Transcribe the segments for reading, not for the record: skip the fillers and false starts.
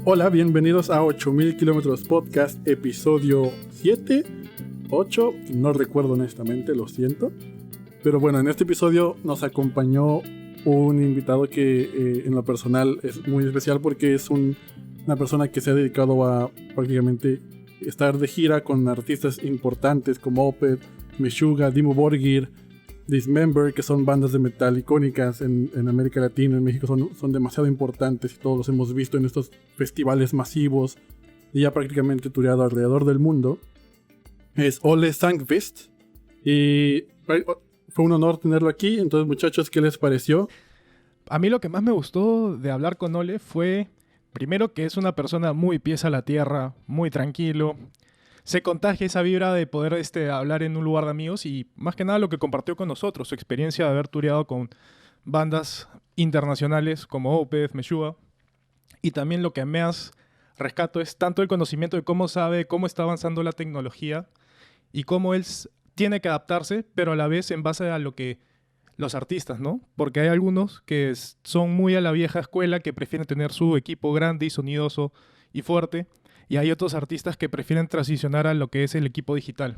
Hola, bienvenidos a 8000 kilómetros podcast, episodio 7, 8, no recuerdo honestamente, lo siento. Pero bueno, en este episodio nos acompañó un invitado que en lo personal es muy especial porque es una persona que se ha dedicado a prácticamente estar de gira con artistas importantes como Opeth, Meshuggah, Dimmu Borgir, Dismember, que son bandas de metal icónicas en América Latina, en México son demasiado importantes y todos los hemos visto en estos festivales masivos y ya prácticamente tureado alrededor del mundo. Es Olle Sandqvist y fue un honor tenerlo aquí. Entonces, muchachos, ¿qué les pareció? A mí lo que más me gustó de hablar con Olle fue, primero, que es una persona muy pies a la tierra, muy tranquilo. Se contagia esa vibra de poder hablar en un lugar de amigos y más que nada lo que compartió con nosotros, su experiencia de haber tureado con bandas internacionales como Opeth, Meshuggah. Y también lo que más rescato es tanto el conocimiento de cómo sabe, cómo está avanzando la tecnología y cómo él tiene que adaptarse, pero a la vez en base a lo que los artistas, ¿no? Porque hay algunos que son muy a la vieja escuela, que prefieren tener su equipo grande y sonidoso y fuerte, y hay otros artistas que prefieren transicionar a lo que es el equipo digital.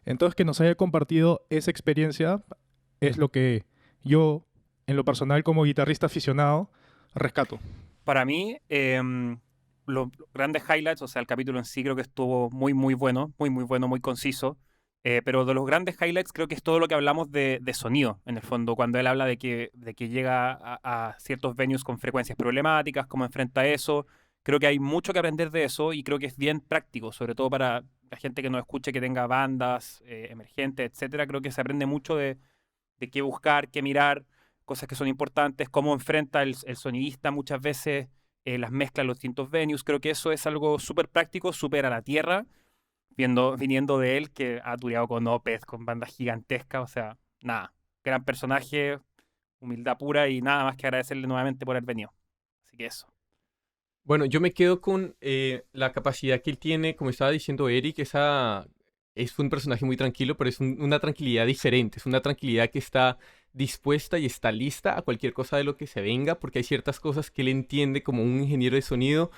Entonces, que nos haya compartido esa experiencia es lo que yo, en lo personal, como guitarrista aficionado, rescato. Para mí, los grandes highlights, o sea, el capítulo en sí creo que estuvo muy bueno, muy conciso. Pero de los grandes highlights creo que es todo lo que hablamos de sonido, en el fondo, cuando él habla de que llega a ciertos venues con frecuencias problemáticas, cómo enfrenta eso. Creo que hay mucho que aprender de eso y creo que es bien práctico, sobre todo para la gente que nos escuche, que tenga bandas emergentes, etcétera. Creo que se aprende mucho de qué buscar, qué mirar, cosas que son importantes, cómo enfrenta el sonidista muchas veces las mezclas en los distintos venues. Creo que eso es algo súper práctico, súper a la tierra, viniendo de él, que ha tureado con Opeth, con bandas gigantescas. O sea, nada, gran personaje, humildad pura y nada más que agradecerle nuevamente por haber venido. Así que eso. Bueno, yo me quedo con la capacidad que él tiene, como estaba diciendo Eric, es un personaje muy tranquilo, pero es una tranquilidad diferente, es una tranquilidad que está dispuesta y está lista a cualquier cosa de lo que se venga, porque hay ciertas cosas que él entiende como un ingeniero de sonido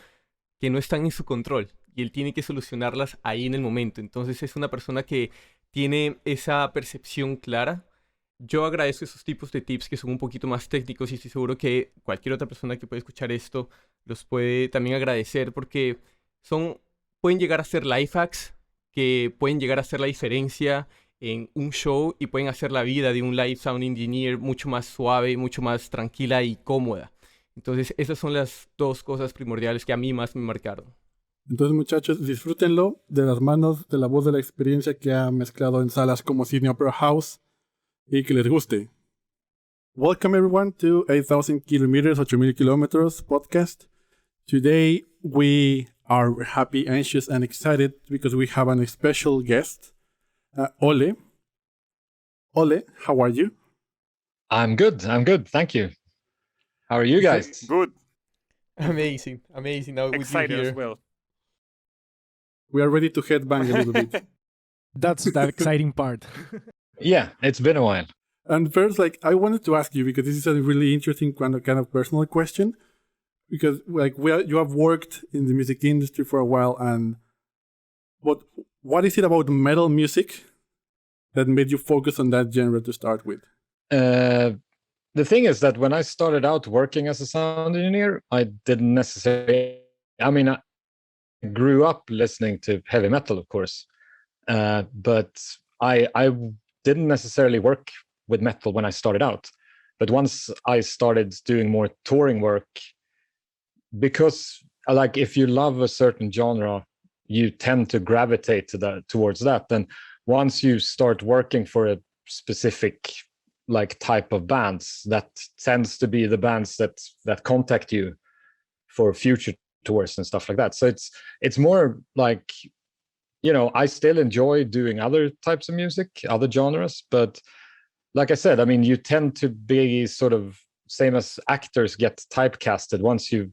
que no están en su control y él tiene que solucionarlas ahí en el momento. Entonces es una persona que tiene esa percepción clara. Yo agradezco esos tipos de tips que son un poquito más técnicos y estoy seguro que cualquier otra persona que puede escuchar esto los puede también agradecer porque pueden llegar a ser life hacks que pueden llegar a hacer la diferencia en un show y pueden hacer la vida de un live sound engineer mucho más suave, mucho más tranquila y cómoda. Entonces esas son las dos cosas primordiales que a mí más me marcaron. Entonces, muchachos, disfrútenlo de las manos, de la voz, de la experiencia que ha mezclado en salas como Sydney Opera House y que les guste. Welcome everyone to 8000 kilometers, 8000 kilometers podcast. Today we are happy, anxious and excited because we have a special guest, Olle. Olle, how are you? I'm good. Thank you. How are you guys? Good. Amazing. Now Excited with you here. as well. We are ready to headbang a little bit. That's the exciting part. Yeah, it's been a while. And first, I wanted to ask you, because this is a really interesting kind of personal question, because you have worked in the music industry for a while, and what is it about metal music that made you focus on that genre to start with? The thing is that when I started out working as a sound engineer, I didn't necessarily... I mean, I grew up listening to heavy metal, of course, but I didn't necessarily work with metal when I started out. But once I started doing more touring work, because if you love a certain genre, you tend to gravitate towards that. And once you start working for a specific type of bands, that tends to be the bands that contact you for future tours and stuff like that. So it's more like, I still enjoy doing other types of music, other genres, but like I said, I mean, you tend to be sort of same as actors get typecasted. Once you've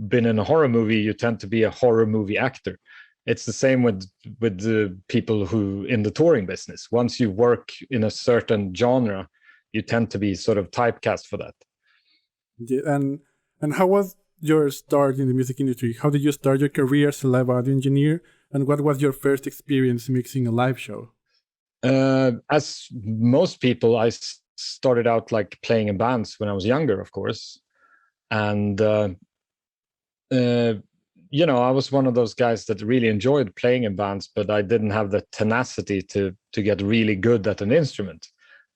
been in a horror movie, you tend to be a horror movie actor. It's the same with the people who in the touring business. Once you work in a certain genre, you tend to be sort of typecast for that. Yeah, and how was your start in the music industry? How did you start your career as a live audio engineer? And what was your first experience mixing a live show? As most people, I started out like playing in bands when I was younger, of course. And, I was one of those guys that really enjoyed playing in bands, but I didn't have the tenacity to get really good at an instrument.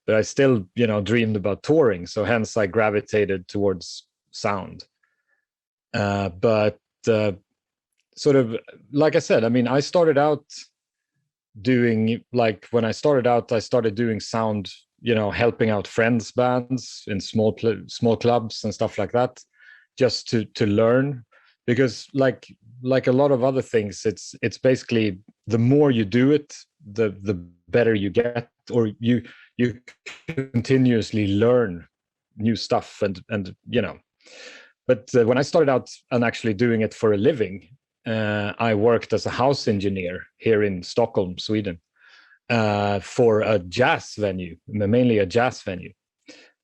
But I still, dreamed about touring. So hence I gravitated towards sound. But sort of, like I said, I started out doing, like, when I started out, I started doing sound, helping out friends' bands in small clubs and stuff like that, just to learn. Because like a lot of other things, it's basically the more you do it, the better you get, or you continuously learn new stuff and. But when I started out and actually doing it for a living, I worked as a house engineer here in Stockholm, Sweden, for a jazz venue, mainly a jazz venue.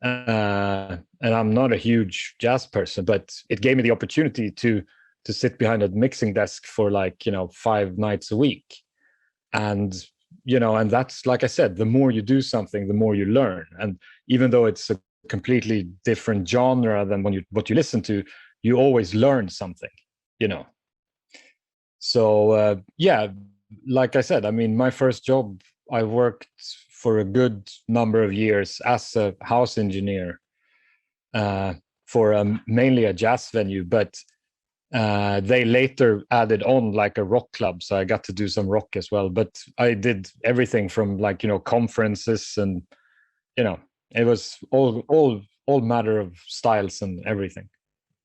And I'm not a huge jazz person, but it gave me the opportunity to sit behind a mixing desk for 5 nights a week. And, and that's, like I said, the more you do something, the more you learn. And even though it's a completely different genre than what you listen to, you always learn something, So, like I said, my first job, I worked for a good number of years as a house engineer for mainly a jazz venue, but they later added on like a rock club, so I got to do some rock as well. But I did everything from conferences and it was all matter of styles and everything.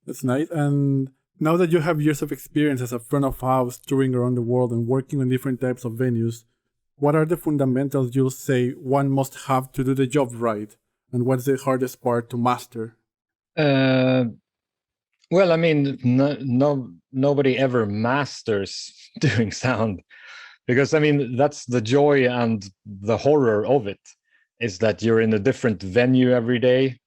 That's nice. And now that you have years of experience as a front of house, touring around the world and working on different types of venues, what are the fundamentals you'll say one must have to do the job right? And what's the hardest part to master? Well, nobody ever masters doing sound, because that's the joy and the horror of it, is that you're in a different venue every day,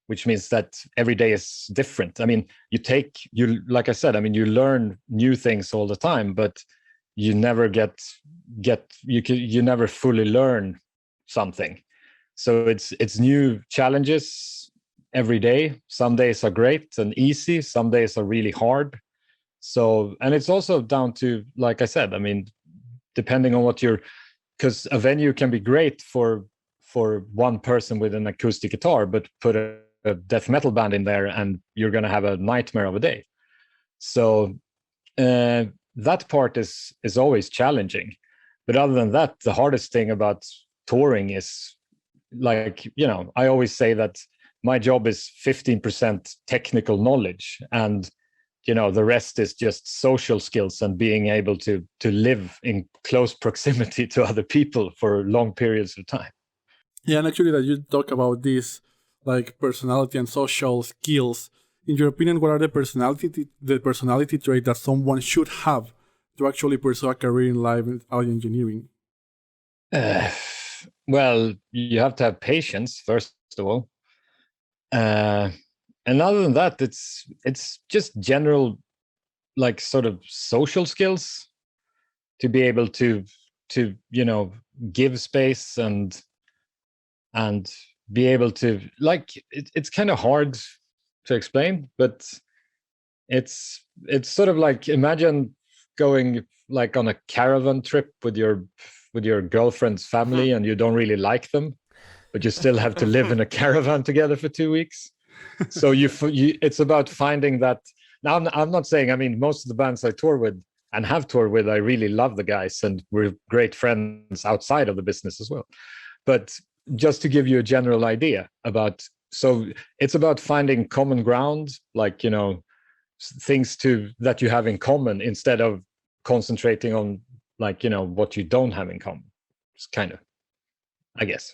which means that every day is different. Like I said, you learn new things all the time, but you never you never fully learn something. So it's new challenges every day. Some days are great and easy, some days are really hard. So, and it's also down to, like I said, depending on because a venue can be great for one person with an acoustic guitar, but put a death metal band in there and you're going to have a nightmare of a day. So that part is always challenging. But other than that, the hardest thing about touring is, I always say that my job is 15% technical knowledge, and the rest is just social skills and being able to live in close proximity to other people for long periods of time. Yeah, and actually that you talk about this, like personality and social skills. In your opinion, what are the personality trait that someone should have to actually pursue a career in live audio engineering? Well, you have to have patience, first of all. And other than that, it's just general, sort of social skills, to be able to give space and be able to, it's kind of hard to explain, but it's sort of like, imagine going on a caravan trip with your girlfriend's family, and you don't really like them, but you still have to live in a caravan together for 2 weeks. So it's about finding that. Now, I'm not saying, most of the bands I tour with and have toured with, I really love the guys, and we're great friends outside of the business as well. But just to give you a general idea so it's about finding common ground, things that you have in common, instead of concentrating on what you don't have in common. It's kind of, I guess.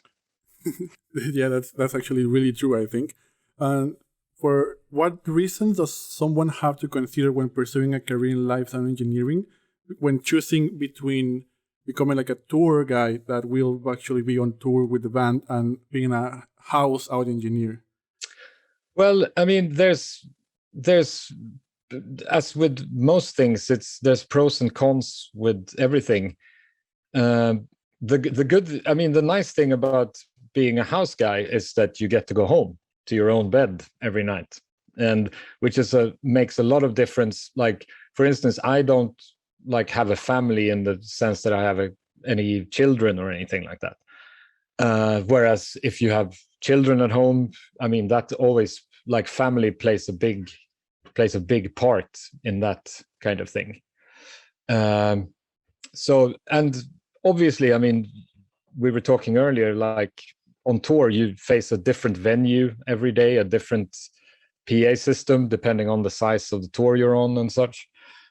Yeah, that's actually really true, I think. And for what reasons does someone have to consider when pursuing a career in live sound engineering, when choosing between becoming like a tour guide that will actually be on tour with the band and being a house audio engineer? Well, there's as with most things, there's pros and cons with everything. The nice thing about being a house guy is that you get to go home to your own bed every night, and which makes a lot of difference. Like, for instance, I don't like have a family in the sense that I have any children or anything like that. Whereas if you have children at home, I mean, that always, like, family plays a big part in that kind of thing. So, and obviously, I mean, we were talking earlier, like on tour, you face a different venue every day, a different PA system, depending on the size of the tour you're on and such.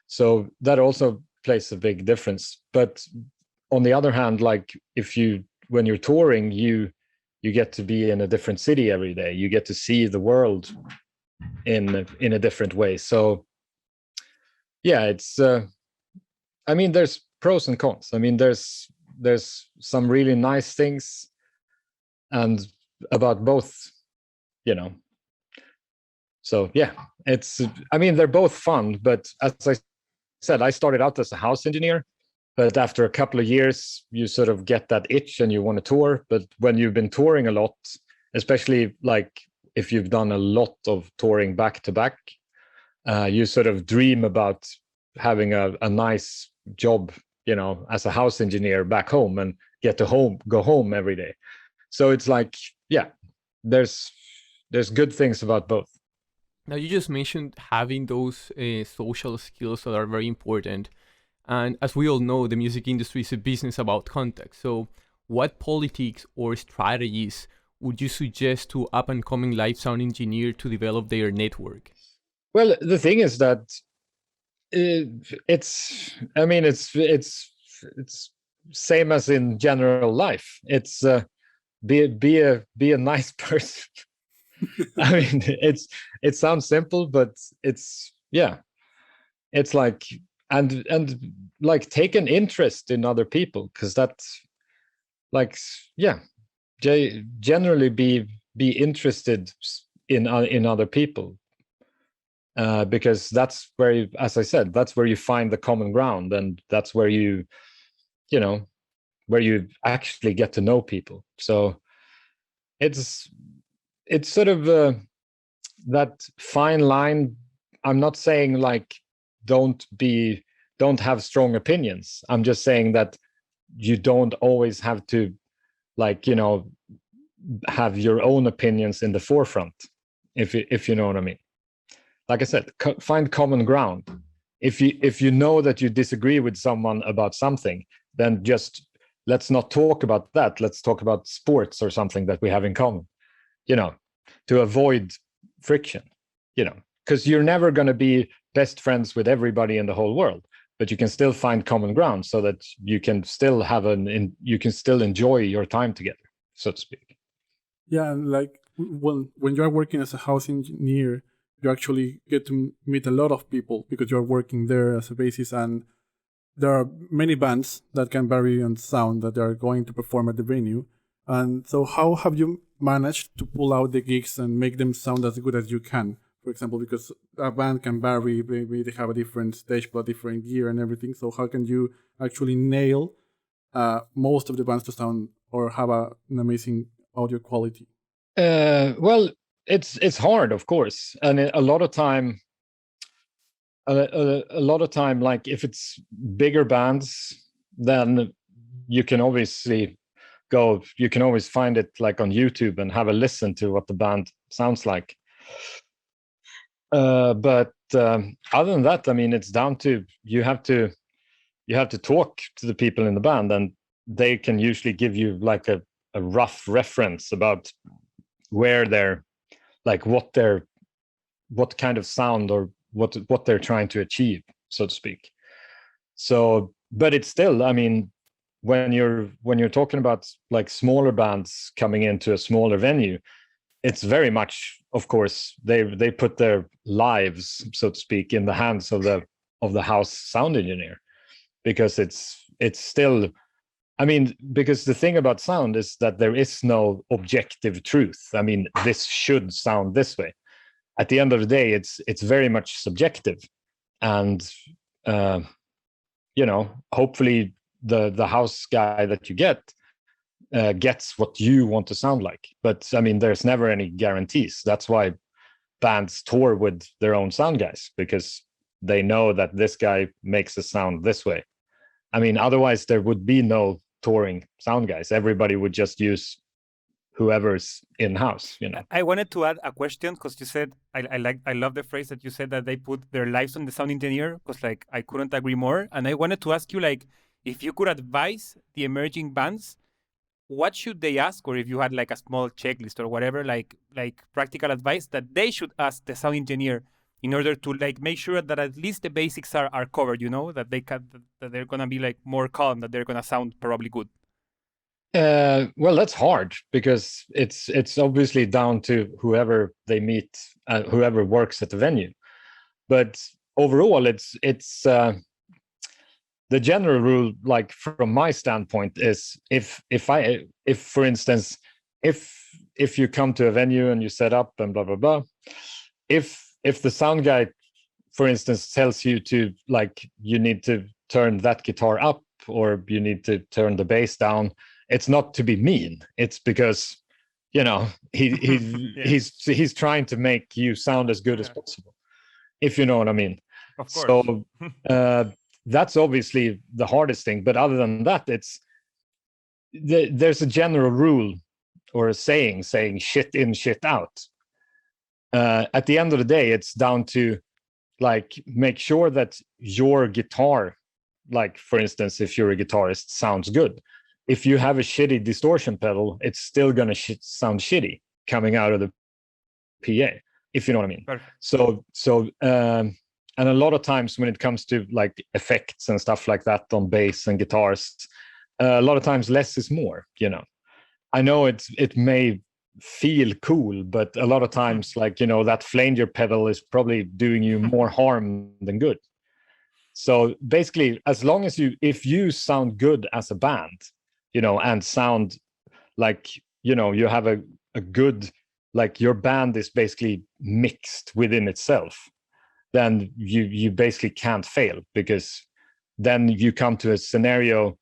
So that also plays a big difference. But on the other hand, like when you're touring, you get to be in a different city every day. You get to see the world in a different way. So yeah, it's I mean, there's pros and cons. I mean, there's some really nice things and about both, you know. So yeah, I mean, they're both fun, but as I said, I started out as a house engineer, but after a couple of years, you sort of get that itch and you want to tour. But when you've been touring a lot, especially like if you've done a lot of touring back to back, you sort of dream about having a nice job, you know, as a house engineer back home and go home every day. So it's like, yeah, there's good things about both. Now, you just mentioned having those social skills that are very important. And as we all know, the music industry is a business about context. So what politics or strategies would you suggest to up-and-coming live sound engineer to develop their network? Well, the thing is that it's same as in general life. It's be a nice person. I mean, it sounds simple, but it's like, and like, take an interest in other people, because that's like, yeah, generally be interested in other people, because that's where as I said, that's where you find the common ground, and that's where you actually get to know people. So it's sort of that fine line. I'm not saying like don't have strong opinions. I'm just saying that you don't always have to, like, you know, have your own opinions in the forefront, if you know what I mean. Like I said, find common ground. If you know that you disagree with someone about something, then just let's not talk about that. Let's talk about sports or something that we have in common, you know, to avoid friction, you know, because you're never going to be best friends with everybody in the whole world, but you can still find common ground so that you can still you can still enjoy your time together, so to speak. Yeah, and like when you're working as a house engineer, you actually get to meet a lot of people because you're working there as a basis, and there are many bands that can vary on sound that they are going to perform at the venue. And so how have you managed to pull out the gigs and make them sound as good as you can? For example, because a band can vary, maybe they have a different stage plot, different gear and everything. So how can you actually nail most of the bands to sound or have an amazing audio quality? Well, it's hard, of course. And a lot of time, like if it's bigger bands, then you can always find it like on YouTube and have a listen to what the band sounds like. But other than that, I mean, it's down to you have to talk to the people in the band, and they can usually give you like a rough reference about where they're, like, what kind of sound or what they're trying to achieve, so to speak. So, but it's still, I mean, when you're talking about like smaller bands coming into a smaller venue, it's very much, of course, they put their lives, so to speak, in the hands of the house sound engineer, because it's still, I mean, because the thing about sound is that there is no objective truth. I mean, this should sound this way. at the end of the day, it's very much subjective, and hopefully the house guy that you get gets what you want to sound like. But I mean, there's never any guarantees. That's why bands tour with their own sound guys, because they know that this guy makes a sound this way. I mean, otherwise there would be no touring sound guys. Everybody would just use whoever's in-house, I wanted to add a question, because you said, I love the phrase that you said, that they put their lives on the sound engineer, because like I couldn't agree more. And I wanted to ask you, like, if you could advise the emerging bands, what should they ask? Or if you had like a small checklist or whatever, like practical advice that they should ask the sound engineer in order to like make sure that at least the basics are covered, that that they're gonna be like more calm, that they're gonna sound probably good. Well, that's hard, because it's obviously down to whoever they meet, whoever works at the venue. But overall, it's the general rule, like from my standpoint, is if for instance, if you come to a venue and you set up and blah blah blah, if the sound guy, for instance, tells you to, like, you need to turn that guitar up or you need to turn the bass down, it's not to be mean. It's because he's trying to make you sound as good as possible, if you know what I mean. Of course. So that's obviously the hardest thing. But other than that, there's a general rule or a saying shit in, shit out. At the end of the day, it's down to, like, make sure that your guitar, like, for instance, if you're a guitarist, sounds good. If you have a shitty distortion pedal, it's still going to sound shitty coming out of the PA, if you know what I mean. Perfect. So and a lot of times when it comes to like effects and stuff like that on bass and guitars, a lot of times less is more, I know it may feel cool, but a lot of times, like, that flanger pedal is probably doing you more harm than good. So basically, as long as if you sound good as a band, and sound like, you have a good, like, your band is basically mixed within itself, then you basically can't fail, because then you come to a scenario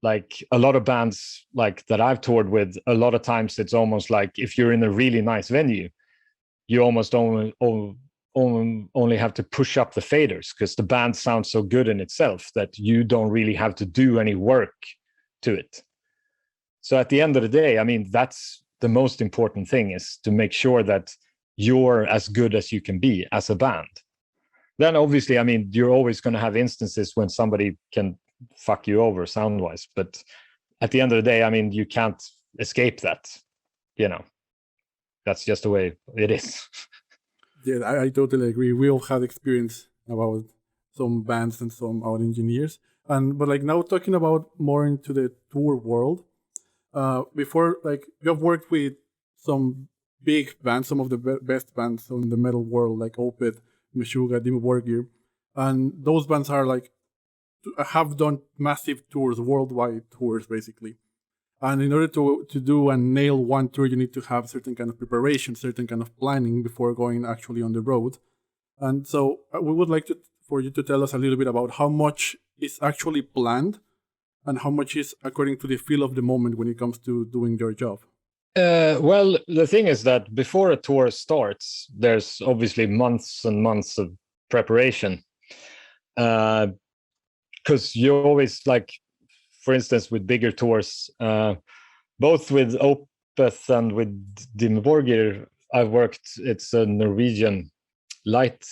like a lot of bands like that I've toured with. A lot of times it's almost like if you're in a really nice venue, you almost only have to push up the faders, because the band sounds so good in itself that you don't really have to do any work to it. So at the end of the day, I mean, that's the most important thing, is to make sure that you're as good as you can be as a band. Then obviously, I mean, you're always going to have instances when somebody can fuck you over sound wise, but at the end of the day, I mean, you can't escape that. That's just the way it is. Yeah, I totally agree. We all had experience about some bands and some our engineers, but like now talking about more into the tour world. Before, like, you have worked with some big bands, some of the best bands in the metal world, like Opeth, Meshuggah, Dimmu Borgir, and those bands are like have done massive tours, worldwide tours, basically. And in order to do and nail one tour, you need to have certain kind of preparation, certain kind of planning before going actually on the road. And so we would like for you to tell us a little bit about how much is actually planned and how much is according to the feel of the moment when it comes to doing your job. Well, the thing is that before a tour starts, there's obviously months and months of preparation. Because you always, like, for instance, with bigger tours, both with Opeth and with Dimmu Borgir, I've worked, it's a Norwegian light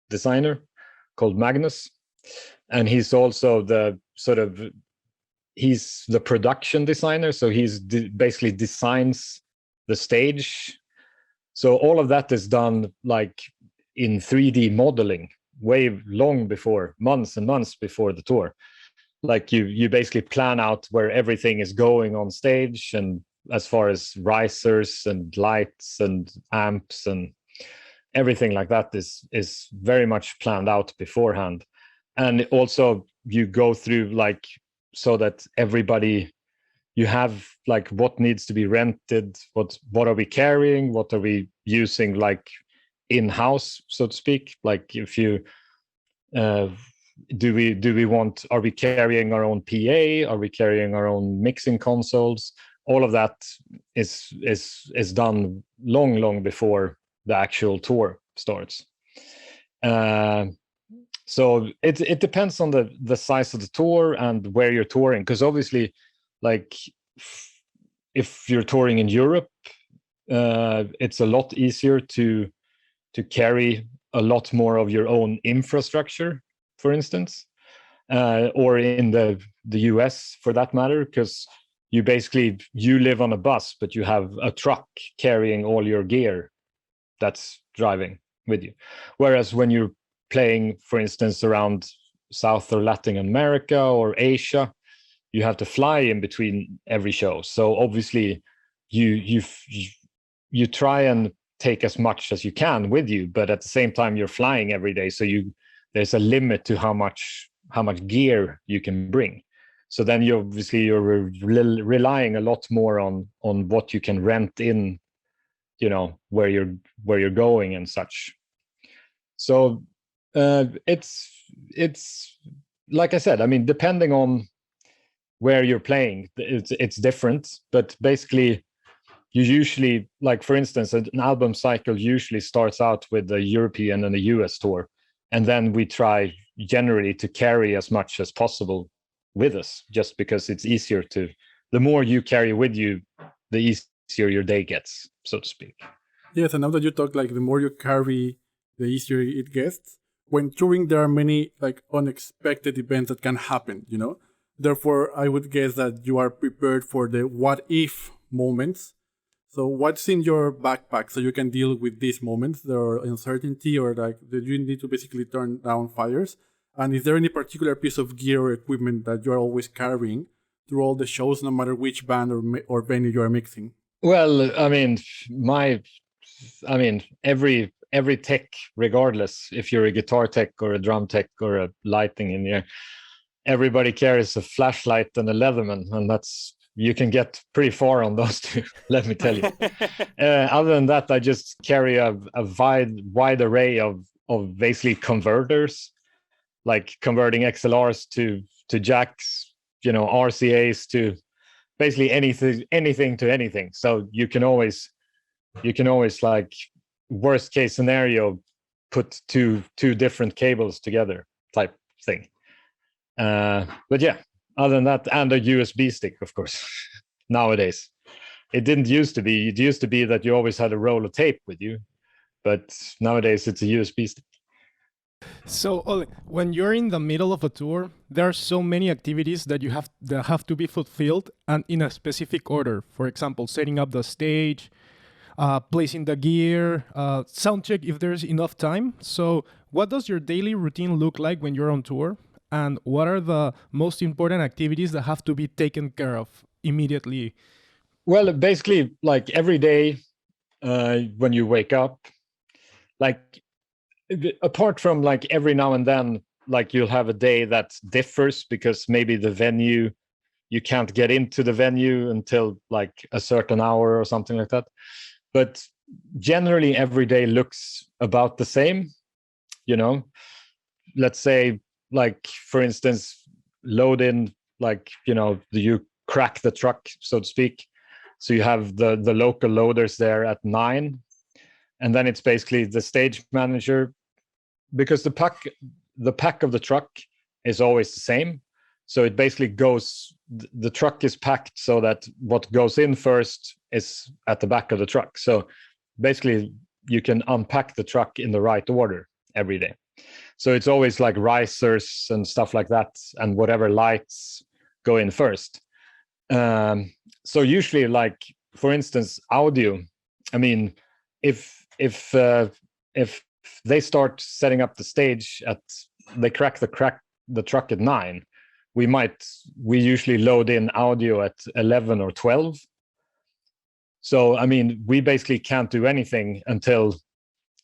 designer called Magnus. And he's also he's the production designer. So he's basically designs the stage. So all of that is done like in 3D modeling, way long before, months and months before the tour. Like you basically plan out where everything is going on stage, and as far as risers and lights and amps and everything like that is very much planned out beforehand. And also you go through, like, so that everybody, you have like what needs to be rented, what are we carrying, what are we using, like in-house, so to speak. Like if you are we carrying our own PA? Are we carrying our own mixing consoles? All of that is done long before the actual tour starts. So it depends on the size of the tour and where you're touring, because obviously, like if you're touring in Europe, it's a lot easier to carry a lot more of your own infrastructure, for instance, or in the US for that matter, because you live on a bus, but you have a truck carrying all your gear that's driving with you. Whereas when you're playing, for instance, around South or Latin America or Asia, you have to fly in between every show. So obviously you try and take as much as you can with you, but at the same time you're flying every day, so there's a limit to how much gear you can bring. So then you're relying a lot more on what you can rent in, where you're going and such. So it's like I said, I mean, depending on where you're playing, it's different, but basically you usually, like for instance, an album cycle usually starts out with the European and the US tour, and then we try generally to carry as much as possible with us, just because it's easier the more you carry with you, the easier your day gets, so to speak. Yes, and now that you talk, like the more you carry, the easier it gets. When touring, there are many like unexpected events that can happen, Therefore, I would guess that you are prepared for the what if moments. So what's in your backpack so you can deal with these moments? There are uncertainty, or like that you need to basically turn down fires. And is there any particular piece of gear or equipment that you're always carrying through all the shows, no matter which band or venue you are mixing? Well, I mean, every tech, regardless if you're a guitar tech or a drum tech or a lighting engineer, everybody carries a flashlight and a Leatherman, and you can get pretty far on those two, let me tell you. Other than that, I just carry a wide array of basically converters, like converting XLRs to jacks, RCAs to basically anything to anything. So you can always like, worst case scenario, put two different cables together type thing. But yeah, other than that, and a USB stick, of course. Nowadays, it didn't used to be. It used to be that you always had a roll of tape with you, but nowadays it's a USB stick. So, Ole, when you're in the middle of a tour, there are so many activities that have to be fulfilled and in a specific order. For example, setting up the stage, placing the gear, sound check if there's enough time. So, what does your daily routine look like when you're on tour? And what are the most important activities that have to be taken care of immediately? Well, basically, like every day when you wake up, like apart from like every now and then, like you'll have a day that differs because maybe the venue, you can't get into the venue until like a certain hour or something like that. But generally, every day looks about the same, Let's say, like, for instance, load in, like, you crack the truck, so to speak. So you have the local loaders there at 9. And then it's basically the stage manager, because the pack of the truck is always the same. So it basically the truck is packed so that what goes in first is at the back of the truck. So basically you can unpack the truck in the right order every day. So it's always like risers and stuff like that, and whatever lights go in first. So usually, like, for instance, audio, I mean, if they start setting up the stage they crack the truck at 9, we usually load in audio at 11 or 12. So, I mean, we basically can't do anything until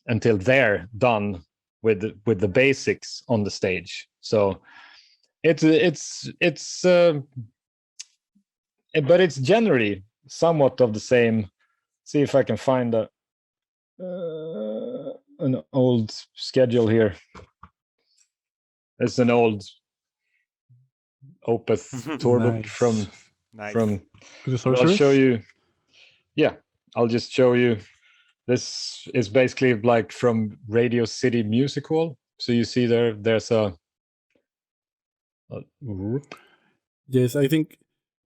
they're done with the basics on the stage. So but it's generally somewhat of the same. See if I can find an old schedule here. It's an old Opeth tour book Nice. from Could you I'll search show it? you. Yeah, I'll just show you. This is basically like from Radio City Music Hall. So you see there's a whoop. Yes, I think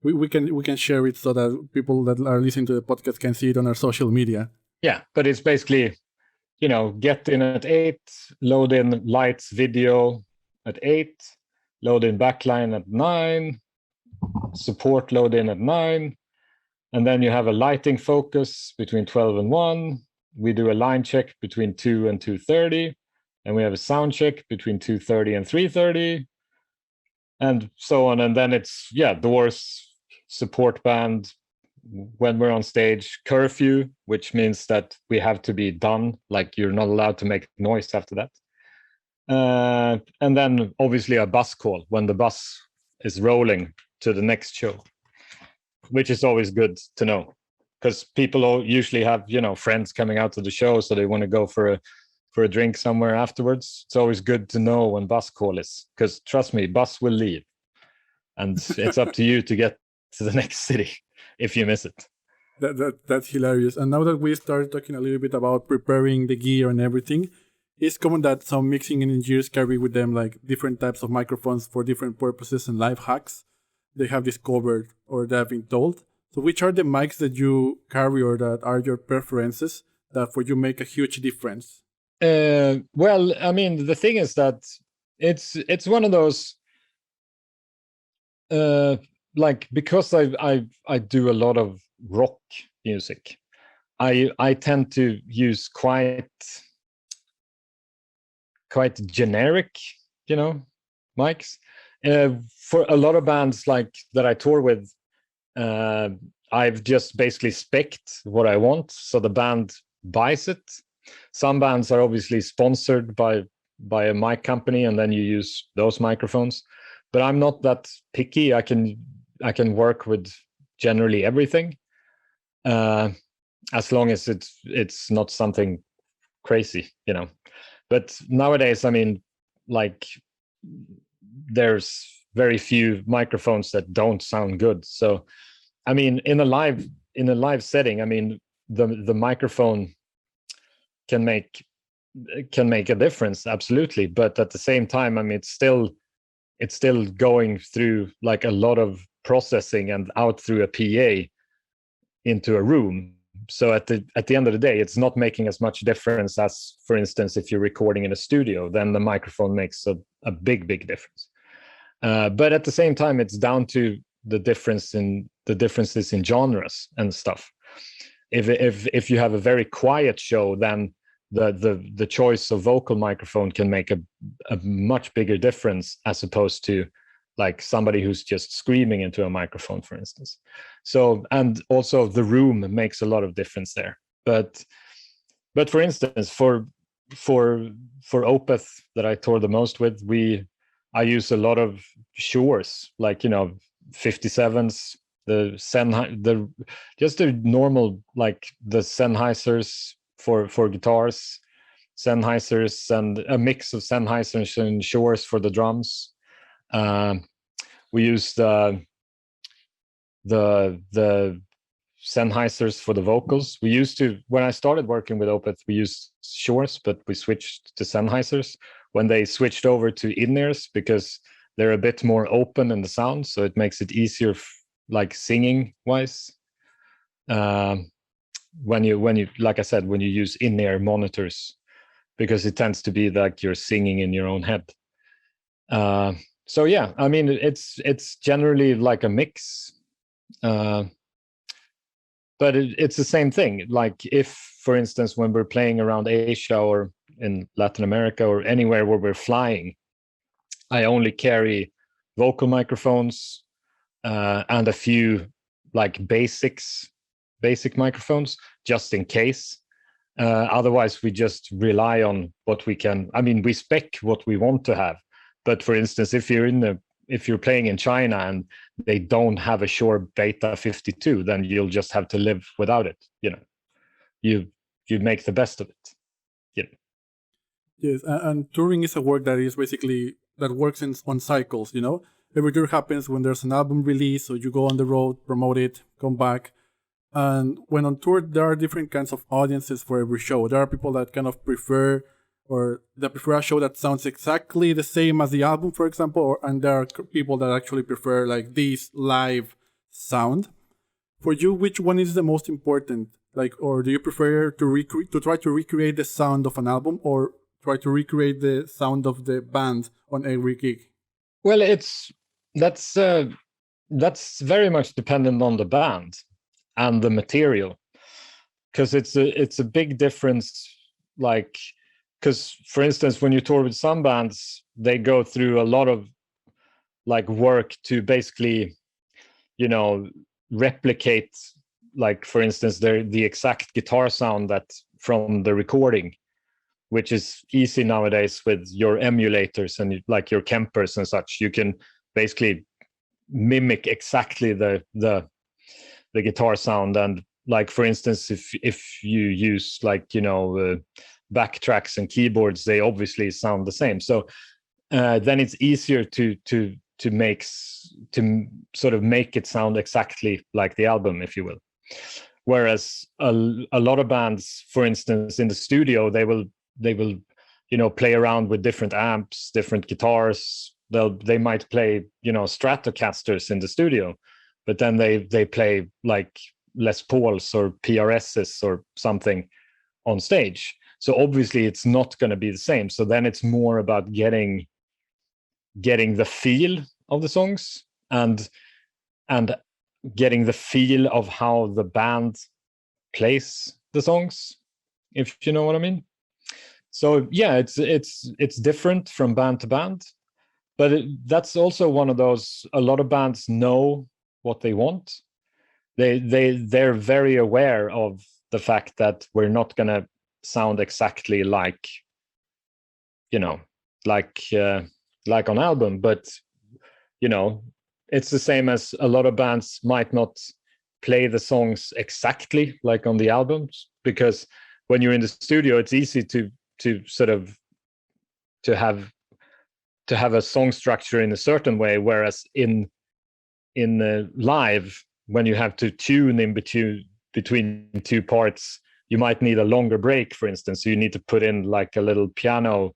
we can share it so that people that are listening to the podcast can see it on our social media. Yeah, but it's basically, get in at 8, load in lights, video at 8, load in backline at 9, support load in at 9, and then you have a lighting focus between 12 and 1. We do a line check between 2 and 2:30, and we have a sound check between 2:30 and 3:30, and so on. And then it's doors, support band when we're on stage, curfew, which means that we have to be done, like you're not allowed to make noise after that. And then obviously a bus call when the bus is rolling to the next show, which is always good to know, because people usually have friends coming out to the show, so they want to go for a drink somewhere afterwards. It's always good to know when bus call is, because trust me, bus will leave, and it's up to you to get to the next city if you miss it. That's hilarious. And now that we started talking a little bit about preparing the gear and everything, it's common that some mixing engineers carry with them like different types of microphones for different purposes and life hacks they have discovered or they have been told. So which are the mics that you carry or that are your preferences that for you make a huge difference? Well, I mean, the thing is that it's one of those like, because I do a lot of rock music, I tend to use quite generic, mics. For a lot of bands like that I tour with, I've just basically spec'd what I want, so the band buys it. Some bands are obviously sponsored by a mic company, and then you use those microphones. But I'm not that picky. I can work with generally everything, as long as it's not something crazy, But nowadays, I mean, like, there's very few microphones that don't sound good. So, I mean, in a live setting, I mean, the microphone can make a difference, absolutely. But at the same time, I mean, it's still going through like a lot of processing and out through a PA into a room. So at the end of the day, it's not making as much difference as, for instance, if you're recording in a studio, then the microphone makes a big difference. But at the same time, it's down to the differences in genres and stuff. If you have a very quiet show, then the choice of vocal microphone can make a much bigger difference as opposed to like somebody who's just screaming into a microphone, for instance. So, and also the room makes a lot of difference there. But for instance, for Opeth that I tour the most with, I use a lot of Shures, like 57s, just the normal, like the Sennheisers for guitars, Sennheisers, and a mix of Sennheisers and Shures for the drums. We use the Sennheisers for the vocals. We used to, when I started working with Opeth, we used Shures, but we switched to Sennheisers when they switched over to in-ears, because they're a bit more open in the sound, so it makes it easier, like singing wise. When you, like I said, when you use in-ear monitors, because it tends to be like you're singing in your own head. So yeah, I mean, it's generally like a mix, but it's the same thing. Like if, for instance, when we're playing around Asia or in Latin America or anywhere where we're flying, I only carry vocal microphones and a few like basic microphones just in case. Otherwise, we just rely on what we can. I mean, we spec what we want to have. But for instance, if you're playing in China and they don't have a Shure Beta 52, then you'll just have to live without it. You make the best of it. Yes, and touring is a work that is basically that works on cycles. Every tour happens when there's an album release, so you go on the road, promote it, come back. And when on tour, there are different kinds of audiences for every show. There are people that kind of prefer a show that sounds exactly the same as the album, for example, and there are people that actually prefer like this live sound. For you, which one is the most important? Or do you prefer to try to recreate the sound of an album, or try to recreate the sound of the band on every gig? Well, that's very much dependent on the band and the material, because it's a big difference. Because for instance, when you tour with some bands, they go through a lot of work to basically, replicate, for instance, the exact guitar sound that from the recording, which is easy nowadays with your emulators and your Kempers and such. You can basically mimic exactly the guitar sound. And for instance, if you use backtracks and keyboards, they obviously sound the same. So then it's easier to sort of make it sound exactly like the album, if you will. Whereas a lot of bands, for instance, in the studio, they will play around with different amps, different guitars. They might play Stratocasters in the studio, but then they play Les Pauls or PRSs or something on stage. So obviously it's not going to be the same. So then it's more about getting the feel of the songs and getting the feel of how the band plays the songs, if you know what I mean. So yeah, it's different from band to band, but that's also one of those. A lot of bands know what they want. They're very aware of the fact that we're not gonna sound exactly like on album, but it's the same as a lot of bands might not play the songs exactly like on the albums, because when you're in the studio, it's easy to sort of to have a song structure in a certain way, whereas in live, when you have to tune in between two parts, you might need a longer break, for instance. So you need to put in a little piano,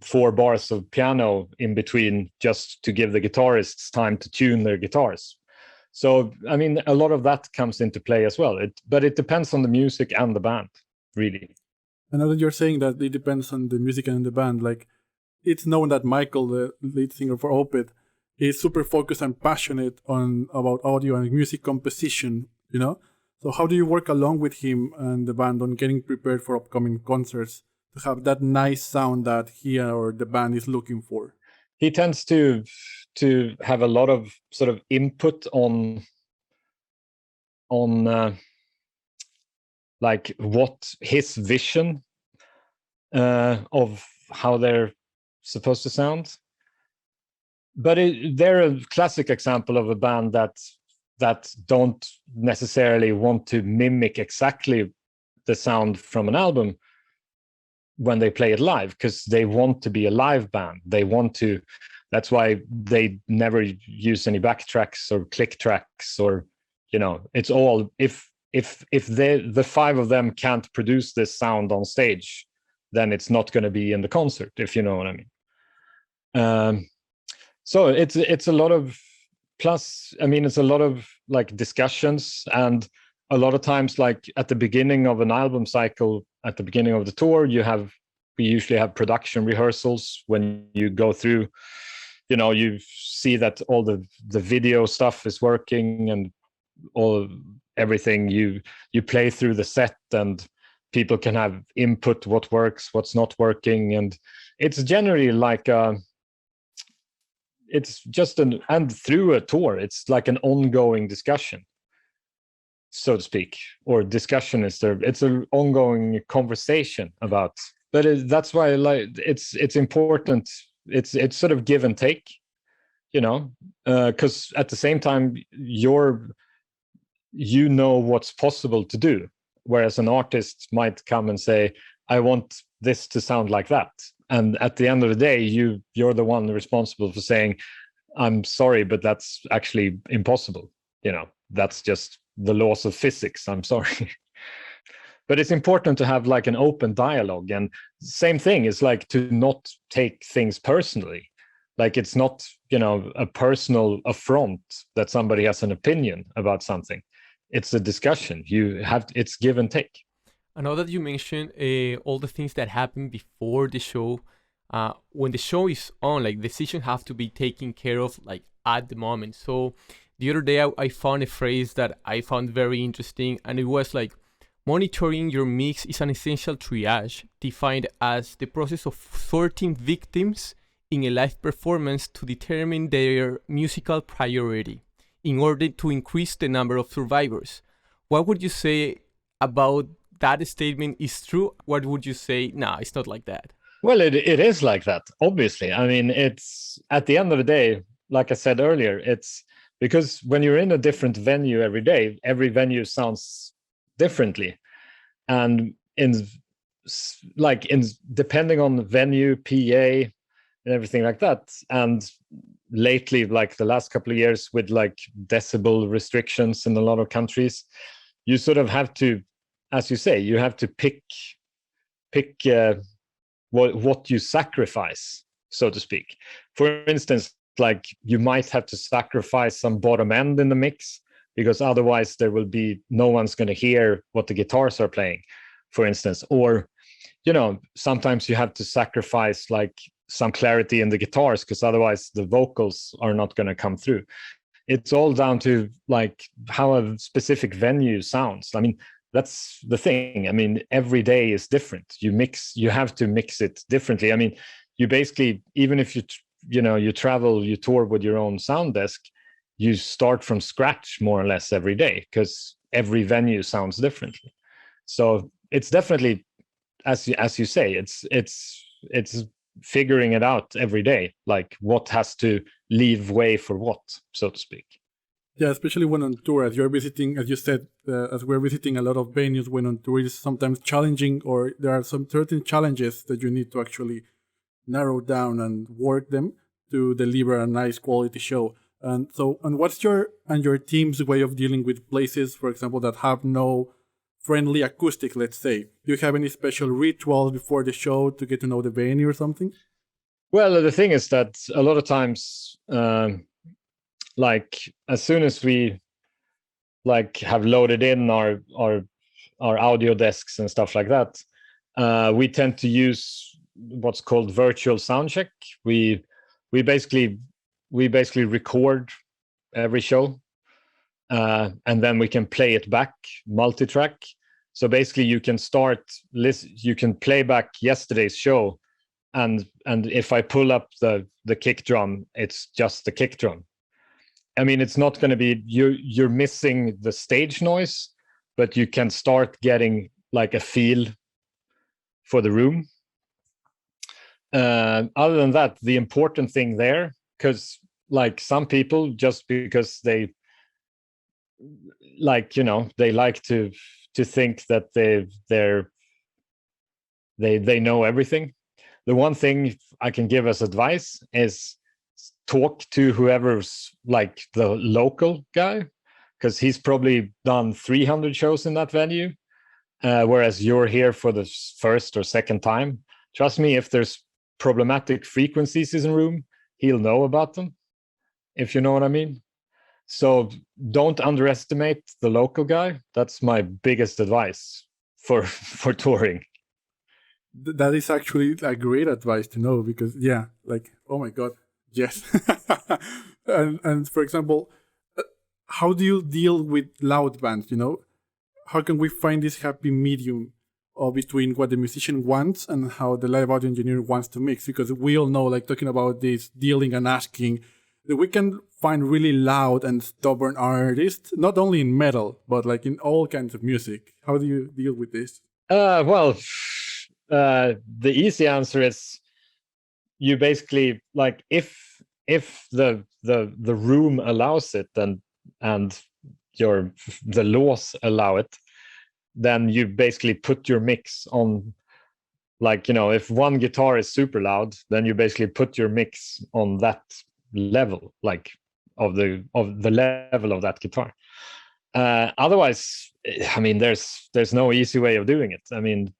4 bars of piano in between, just to give the guitarists time to tune their guitars. So I mean, a lot of that comes into play as well. But it depends on the music and the band, really. And now that you're saying that it depends on the music and the band, it's known that Michael, the lead singer for Opeth, is super focused and passionate about audio and music composition, So how do you work along with him and the band on getting prepared for upcoming concerts to have that nice sound that he or the band is looking for? He tends to have a lot of sort of input on what his vision of how they're supposed to sound. But they're a classic example of a band that don't necessarily want to mimic exactly the sound from an album when they play it live, because they want to be a live band. That's why they never use any backtracks or click tracks, or it's all if the 5 of them can't produce this sound on stage, then it's not going to be in the concert, if you know what I mean. So it's a lot of, plus I mean, it's a lot of discussions, and a lot of times at the beginning of an album cycle, at the beginning of the tour, we usually have production rehearsals when you go through, you see that all the video stuff is working and everything. You play through the set, and people can have input, what works, what's not working, and it's generally it's just and through a tour, it's like an ongoing discussion, so to speak, or discussion it's an ongoing conversation about. But that's why it's important. It's sort of give and take, because at the same time what's possible to do, whereas an artist might come and say, I want this to sound like that. And at the end of the day, you're the one responsible for saying, I'm sorry, but that's actually impossible. That's just the laws of physics. I'm sorry. But it's important to have like an open dialogue. And same thing is like to not take things personally. Like it's not, a personal affront that somebody has an opinion about something. It's a discussion. It's give and take. I know that you mentioned all the things that happen before the show. When the show is on, like decisions have to be taken care of like at the moment. So the other day I found a phrase that I found very interesting, and it was like, monitoring your mix is an essential triage, defined as the process of sorting victims in a live performance to determine their musical priority in order to increase the number of survivors. What would you say about that statement is true? What would you say, nah, it's not like that? Well, it is like that, obviously. I mean, it's at the end of the day, like I said earlier, it's because when you're in a different venue every day, every venue sounds differently. And depending on the venue, PA, and everything like that. And lately, like the last couple of years with like decibel restrictions in a lot of countries, you sort of have to, as you say, you have to pick what you sacrifice, so to speak. For instance, like you might have to sacrifice some bottom end in the mix because otherwise there will be no one's going to hear what the guitars are playing, for instance. Or, sometimes you have to sacrifice like some clarity in the guitars because otherwise the vocals are not going to come through. It's all down to like how a specific venue sounds. I mean, that's the thing. I mean, every day is different. You have to mix it differently. I mean, you basically, even if you travel, you tour with your own sound desk, you start from scratch more or less every day because every venue sounds differently. So it's definitely, as you say, it's figuring it out every day, like what has to leave way for what, so to speak. Yeah, especially when on tour, as you're visiting, as you said, as we're visiting a lot of venues when on tour, it's sometimes challenging, or there are some certain challenges that you need to actually narrow down and work them to deliver a nice quality show. And what's your team's way of dealing with places, for example, that have no friendly acoustic, let's say? Do you have any special rituals before the show to get to know the venue or something? Well, the thing is that a lot of times, like as soon as we like have loaded in our audio desks and stuff like that, we tend to use what's called virtual soundcheck. We basically record every show, and then we can play it back multi-track. So basically you can you can play back yesterday's show, and if I pull up the kick drum, it's just the kick drum. I mean, it's not going to be, you're missing the stage noise, but you can start getting like a feel for the room. Other than that, the important thing there, because like some people, just because they like, they like to think that they know everything. The one thing I can give as advice is talk to whoever's like the local guy, because he's probably done 300 shows in that venue, whereas you're here for the first or second time. Trust me, if there's problematic frequencies in the room, he'll know about them, if you know what I mean. So don't underestimate the local guy. That's my biggest advice for touring. That is actually a great advice to know, because yeah, like, oh my god, yes. and for example, how do you deal with loud bands? How can we find this happy medium between what the musician wants and how the live audio engineer wants to mix? Because we all know, like, talking about this dealing and asking, that we can find really loud and stubborn artists, not only in metal, but like in all kinds of music. How do you deal with this? The easy answer is you basically, like, if the room allows it and the laws allow it, then you basically put your mix on Like, if one guitar is super loud, then you basically put your mix on that level, like of the level of that guitar. Otherwise, I mean, there's no easy way of doing it. I mean,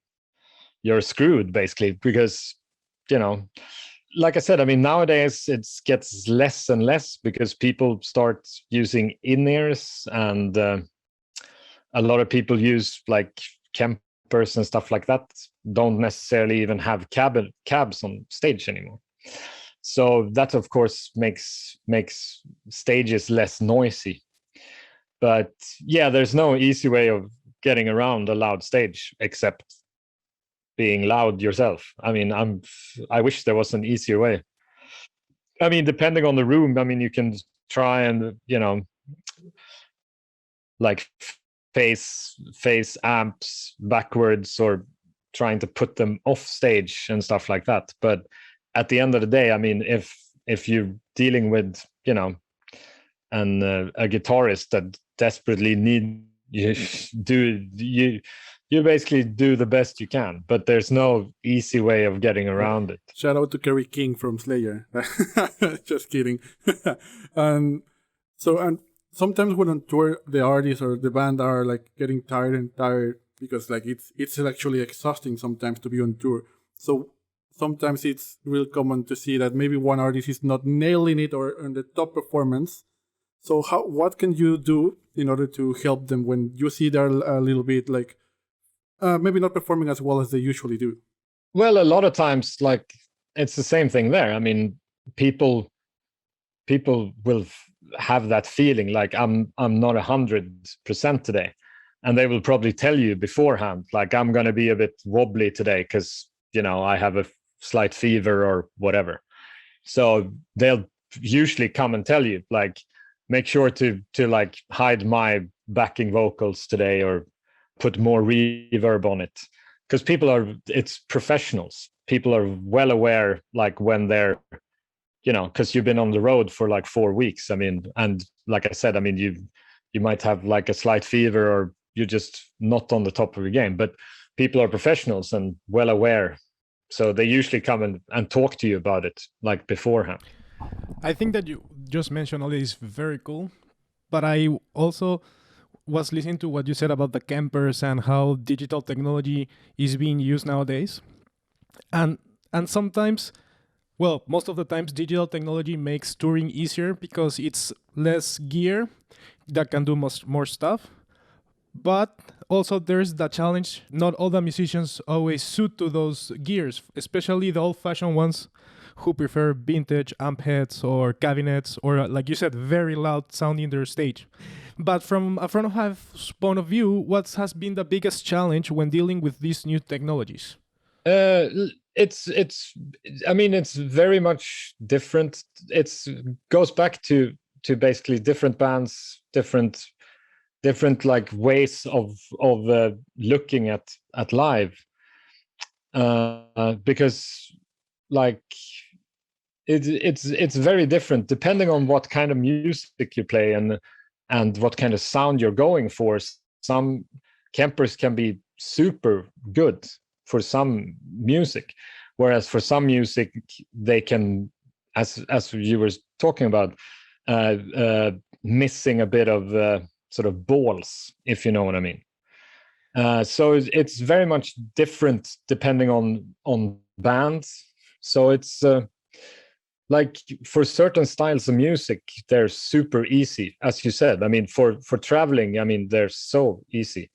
you're screwed basically, because like I said, I mean, nowadays it gets less and less because people start using in-ears, and a lot of people use like campers and stuff like that, don't necessarily even have cabs on stage anymore. So that of course makes stages less noisy. But yeah, there's no easy way of getting around a loud stage except being loud yourself. I mean, I wish there was an easier way. I mean, depending on the room, I mean, you can try and, like face amps backwards, or trying to put them off stage and stuff like that. But at the end of the day, I mean, if you're dealing with, a guitarist that desperately need you basically do the best you can, but there's no easy way of getting around it. Shout out to Kerry King from Slayer. Just kidding. and sometimes when on tour, the artist or the band are like getting tired because like it's actually exhausting sometimes to be on tour. So sometimes it's real common to see that maybe one artist is not nailing it or on the top performance. So what can you do in order to help them when you see they're a little bit like maybe not performing as well as they usually do? Well, a lot of times, like, it's the same thing there. I mean, people will have that feeling like I'm not 100% today, and they will probably tell you beforehand, like, I'm going to be a bit wobbly today because I have a slight fever or whatever. So they'll usually come and tell you, like, make sure to like hide my backing vocals today, or put more reverb on it, because it's professionals. People are well aware, like, when they're, because you've been on the road for like 4 weeks. I mean, and like I said, I mean, you might have like a slight fever, or you're just not on the top of your game, but people are professionals and well aware. So they usually come and talk to you about it, like, beforehand. I think that you just mentioned all this is very cool, but I also was listening to what you said about the campers and how digital technology is being used nowadays. And sometimes, well, most of the times digital technology makes touring easier because it's less gear that can do more stuff. But also there's the challenge, not all the musicians always suit to those gears, especially the old-fashioned ones who prefer vintage amp heads or cabinets, or like you said, very loud sound in their stage. But from a front of house point of view, what has been the biggest challenge when dealing with these new technologies? I mean, it's very much different. Goes back to basically different bands, different like ways of looking at live, because like it's very different depending on what kind of music you play and what kind of sound you're going for. Some campers can be super good for some music, whereas for some music they can, as you were talking about, missing a bit of sort of balls, if you know what I mean. So it's very much different depending on bands. So it's like, for certain styles of music, they're super easy, as you said. I mean, for traveling, I mean, they're so easy,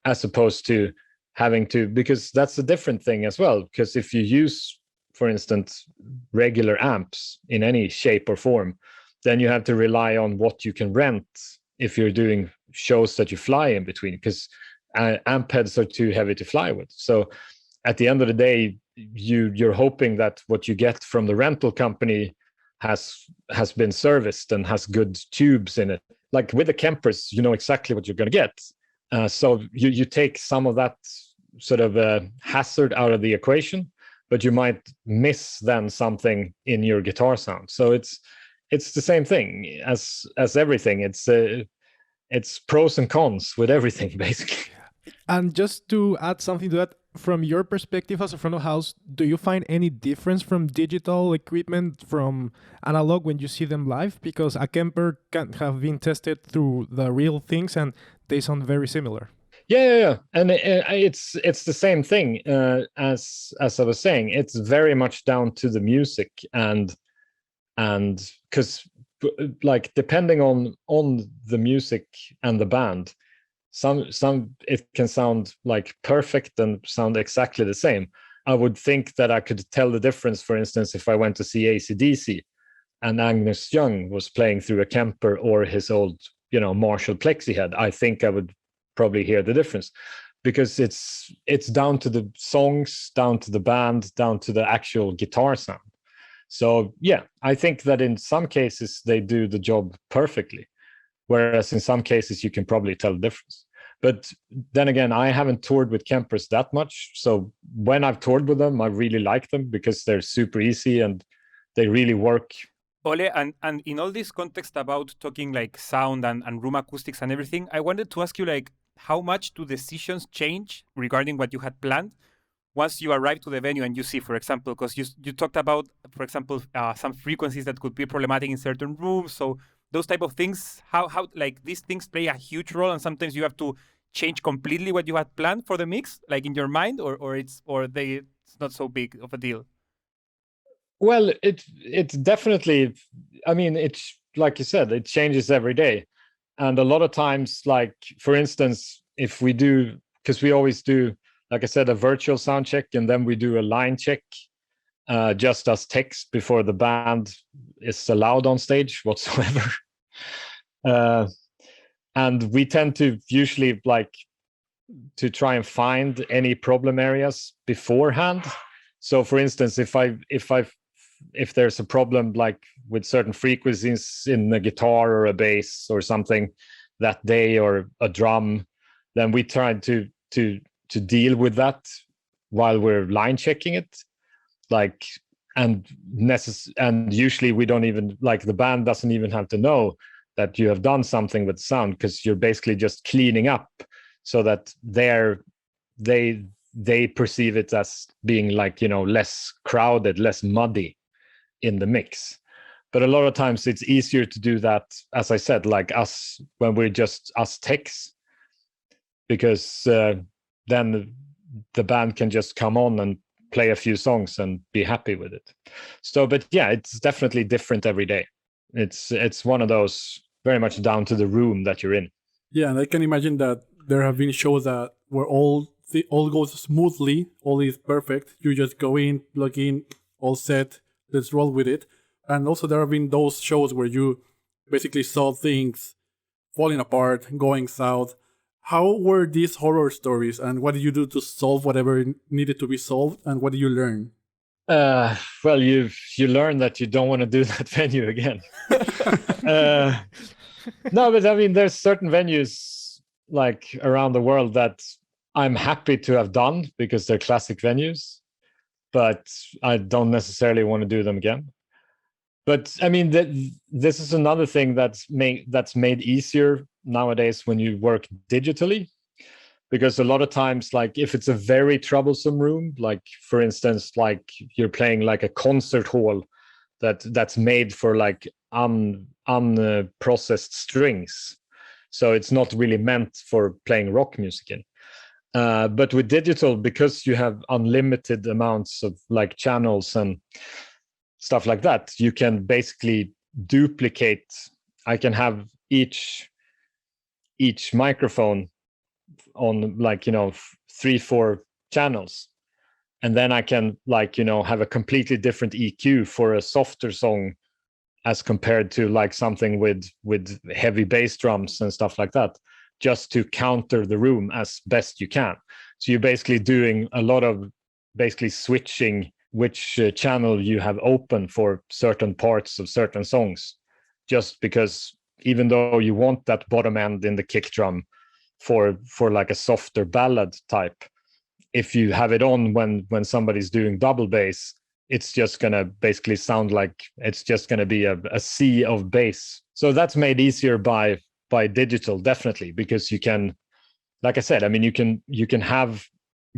as opposed to having to, because that's a different thing as well. Because if you use, for instance, regular amps in any shape or form, then you have to rely on what you can rent if you're doing shows that you fly in between, because amp heads are too heavy to fly with. So at the end of the day, you're hoping that what you get from the rental company has been serviced and has good tubes in it. Like with the campers, you know exactly what you're going to get. So you take some of that sort of hazard out of the equation, but you might miss then something in your guitar sound. So it's the same thing as everything. It's pros and cons with everything, basically. And just to add something to that, from your perspective as a front of house, do you find any difference from digital equipment from analog when you see them live? Because a Kemper can have been tested through the real things and they sound very similar. Yeah. And it's the same thing as I was saying. It's very much down to the music and because like depending on the music and the band, some it can sound like perfect and sound exactly the same. I would think that I could tell the difference, for instance, if I went to see AC/DC and Agnes Young was playing through a Kemper or his old, Marshall Plexi head. I think I would probably hear the difference because it's down to the songs, down to the band, down to the actual guitar sound. So yeah, I think that in some cases they do the job perfectly, whereas in some cases you can probably tell the difference. But then again, I haven't toured with Kempers that much. So when I've toured with them, I really like them because they're super easy and they really work. Ole, and in all this context about talking like sound and room acoustics and everything, I wanted to ask you like, how much do decisions change regarding what you had planned once you arrive to the venue and you see, for example, because you talked about, for example, some frequencies that could be problematic in certain rooms. So those type of things, how like these things play a huge role, and sometimes you have to change completely what you had planned for the mix, like in your mind, or it's not so big of a deal. Well, it's definitely, I mean, it's like you said, it changes every day. And a lot of times, like, for instance, if we do, because we always do, like I said, a virtual sound check, and then we do a line check just as text before the band is allowed on stage whatsoever. And we tend to usually like to try and find any problem areas beforehand. So for instance, if there's a problem like with certain frequencies in a guitar or a bass or something that day, or a drum, then we try to deal with that while we're line checking it. Like, and usually we don't even, like, the band doesn't even have to know that you have done something with sound, because you're basically just cleaning up so that they perceive it as being like, less crowded, less muddy in the mix. But a lot of times it's easier to do that, as I said, like us, when we're just us techs, because then the band can just come on and play a few songs and be happy with it. So, but yeah, it's definitely different every day. It's one of those very much down to the room that you're in. Yeah, and I can imagine that there have been shows that where all goes smoothly, all is perfect. You just go in, plug in, all set, let's roll with it. And also there have been those shows where you basically saw things falling apart, going south. How were these horror stories, and what did you do to solve whatever needed to be solved, and what did you learn? Well, you learn that you don't want to do that venue again. No, but I mean, there's certain venues like around the world that I'm happy to have done because they're classic venues, but I don't necessarily want to do them again. But I mean, this is another thing that's made easier nowadays when you work digitally, because a lot of times, like if it's a very troublesome room, like for instance, like you're playing like a concert hall that's made for like unprocessed strings, so it's not really meant for playing rock music in. But with digital, because you have unlimited amounts of like channels and stuff like that, you can basically duplicate. I can have each microphone on like 3-4 channels, and then I can like have a completely different EQ for a softer song as compared to like something with heavy bass drums and stuff like that, just to counter the room as best you can. So you're basically doing a lot of basically switching which channel you have open for certain parts of certain songs, just because even though you want that bottom end in the kick drum for like a softer ballad type, if you have it on when somebody's doing double bass, it's just gonna basically sound like it's just gonna be a sea of bass. So that's made easier by digital, definitely, because you can, like I said, I mean, you can have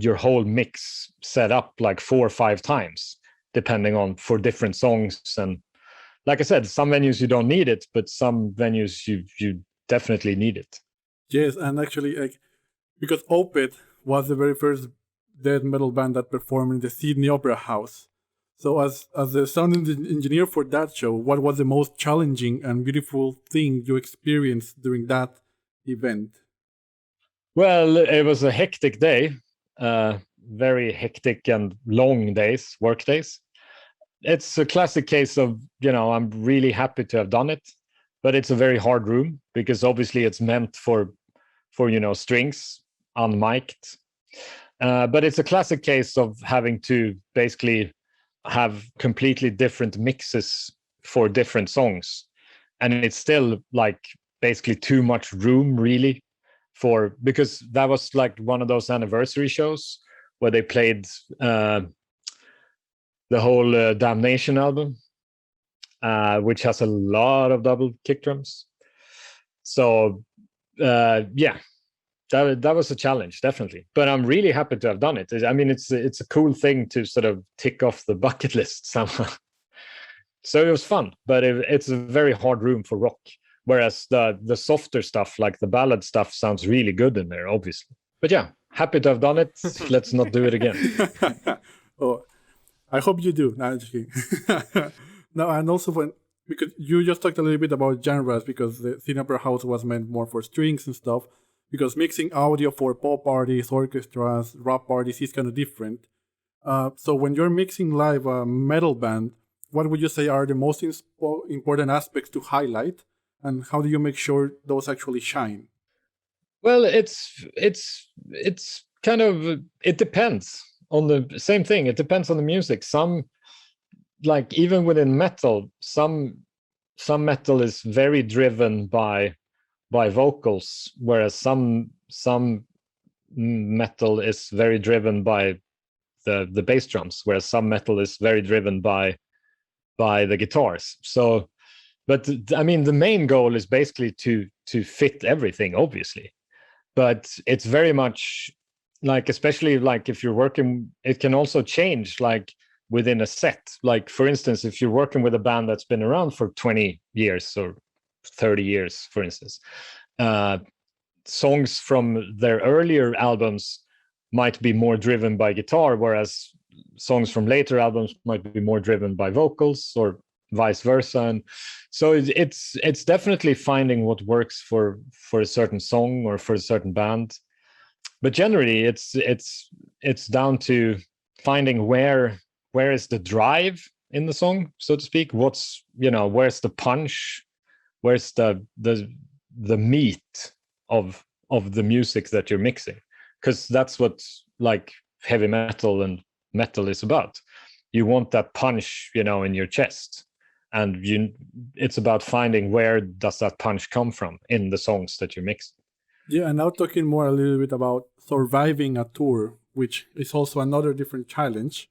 your whole mix set up like 4 or 5 times, depending on for different songs. And like I said, some venues you don't need it, but some venues you definitely need it. Yes, and actually, like, because Opeth was the very first death metal band that performed in the Sydney Opera House. So as the sound engineer for that show, what was the most challenging and beautiful thing you experienced during that event? Well, it was a hectic day, very hectic and long days, work days. It's a classic case of, I'm really happy to have done it, but it's a very hard room because obviously it's meant for strings unmiked. But it's a classic case of having to basically have completely different mixes for different songs. And it's still like basically too much room really because that was like one of those anniversary shows where they played the whole Damnation album, which has a lot of double kick drums. So yeah, that was a challenge, definitely. But I'm really happy to have done it. I mean, it's a cool thing to sort of tick off the bucket list somehow. So it was fun, but it's a very hard room for rock. Whereas the softer stuff, like the ballad stuff, sounds really good in there, obviously. But yeah, happy to have done it. Let's not do it again. Oh, I hope you do. No, I'm just kidding. No, and also because you just talked a little bit about genres, because the Sydney Opera House was meant more for strings and stuff, because mixing audio for pop artists, orchestras, rap artists is kind of different. So when you're mixing live a metal band, what would you say are the most important aspects to highlight, and how do you make sure those actually shine? Well, it's kind of, it depends on the same thing. It depends on the music. Some, like even within metal, some metal is very driven by vocals, whereas some metal is very driven by the bass drums, whereas some metal is very driven by the guitars. So, but I mean, the main goal is basically to fit everything, obviously. But it's very much like, especially like if you're working, it can also change like within a set. Like for instance, if you're working with a band that's been around for 20 years or 30 years, for instance, songs from their earlier albums might be more driven by guitar, whereas songs from later albums might be more driven by vocals, or vice versa. And so it's definitely finding what works for a certain song or for a certain band. But generally it's down to finding where is the drive in the song, so to speak. What's, where's the punch, where's the meat of the music that you're mixing, because that's what like heavy metal and metal is about. You want that punch, in your chest, and it's about finding where does that punch come from in the songs that you're mixing. Yeah, and now talking more a little bit about surviving a tour, which is also another different challenge.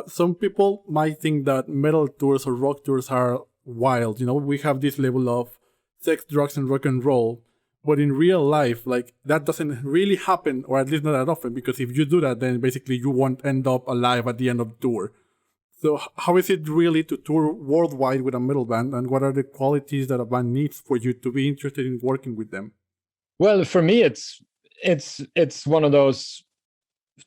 Some people might think that metal tours or rock tours are wild. We have this level of sex, drugs, and rock and roll. But in real life, like, that doesn't really happen, or at least not that often, because if you do that, then basically you won't end up alive at the end of the tour. So how is it really to tour worldwide with a metal band, and what are the qualities that a band needs for you to be interested in working with them? Well, for me, it's one of those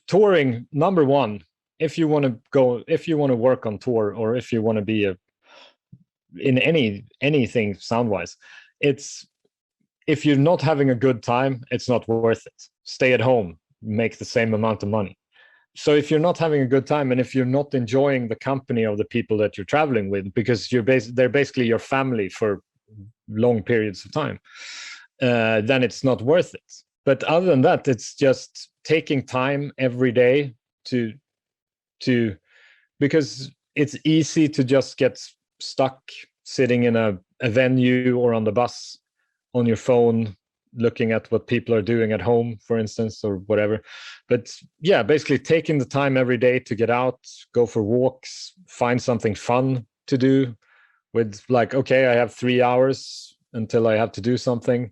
touring. Number one, if you want to work on tour, or if you want to be in anything sound wise, if you're not having a good time, it's not worth it. Stay at home, make the same amount of money. So if you're not having a good time, and if you're not enjoying the company of the people that you're traveling with, because they're basically your family for long periods of time, then it's not worth it. But other than that, it's just taking time every day to because it's easy to just get stuck sitting in a venue or on the bus on your phone, looking at what people are doing at home, for instance, or whatever. But yeah, basically taking the time every day to get out, go for walks, find something fun to do with, like, okay, I have 3 hours until I have to do something.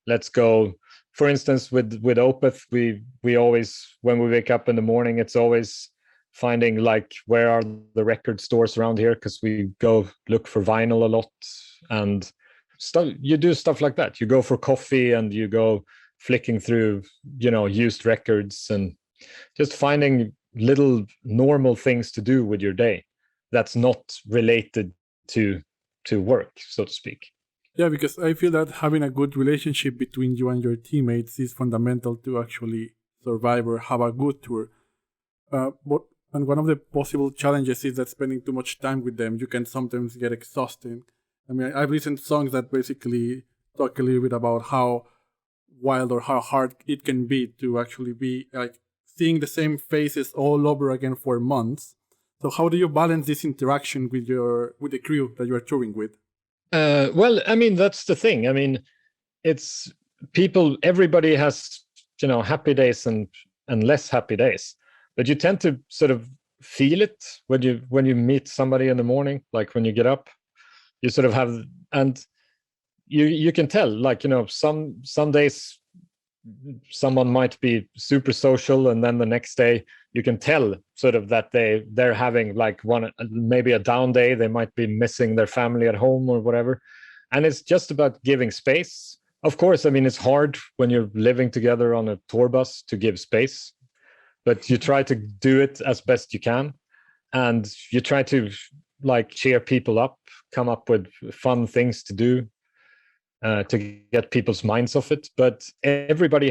Let's go for instance, with Opeth, we always, when we wake up in the morning, it's always finding like where are the record stores around here, because we go look for vinyl a lot and stuff. You do stuff like that. You go for coffee and you go flicking through, used records and just finding little normal things to do with your day that's not related to work, so to speak. Yeah, because I feel that having a good relationship between you and your teammates is fundamental to actually survive or have a good tour. And one of the possible challenges is that spending too much time with them, you can sometimes get exhausting. I mean, I've listened to songs that basically talk a little bit about how wild or how hard it can be to actually be like seeing the same faces all over again for months. So how do you balance this interaction with the crew that you are touring with? Well, I mean, that's the thing. I mean, it's people, everybody has, happy days and less happy days, but you tend to sort of feel it when you meet somebody in the morning, like when you get up, you sort of have, and you can tell, like, some days someone might be super social, and then the next day you can tell sort of that they're having like maybe a down day. They might be missing their family at home or whatever, and it's just about giving space. Of course, I mean, it's hard when you're living together on a tour bus to give space, but you try to do it as best you can, and you try to like cheer people up, come up with fun things to do, to get people's minds off it. But nobody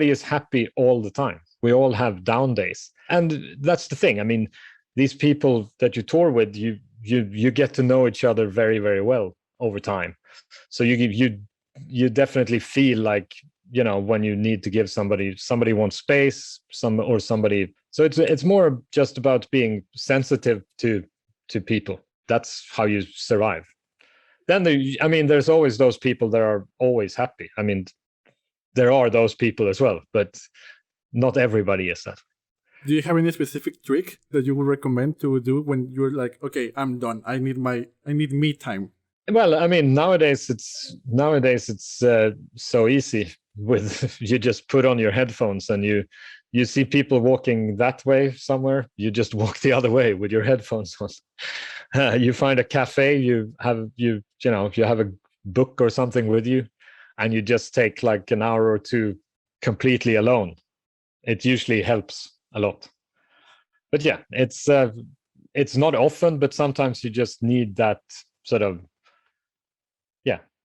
is happy all the time. We all have down days, and that's the thing. I mean, these people that you tour with, you get to know each other very, very well over time. So you definitely feel like, when you need to give somebody wants space, somebody. So it's more just about being sensitive to people. That's how you survive. Then there's always those people that are always happy. I mean, there are those people as well, but not everybody is that. Do you have any specific trick that you would recommend to do when you're like, okay, I'm done. I need me time? Well, I mean, nowadays it's so easy with you just put on your headphones and you see people walking that way somewhere, you just walk the other way with your headphones on. You find a cafe, you have a book or something with you, and you just take like an hour or two completely alone. It usually helps a lot. But yeah, it's not often, but sometimes you just need that sort of,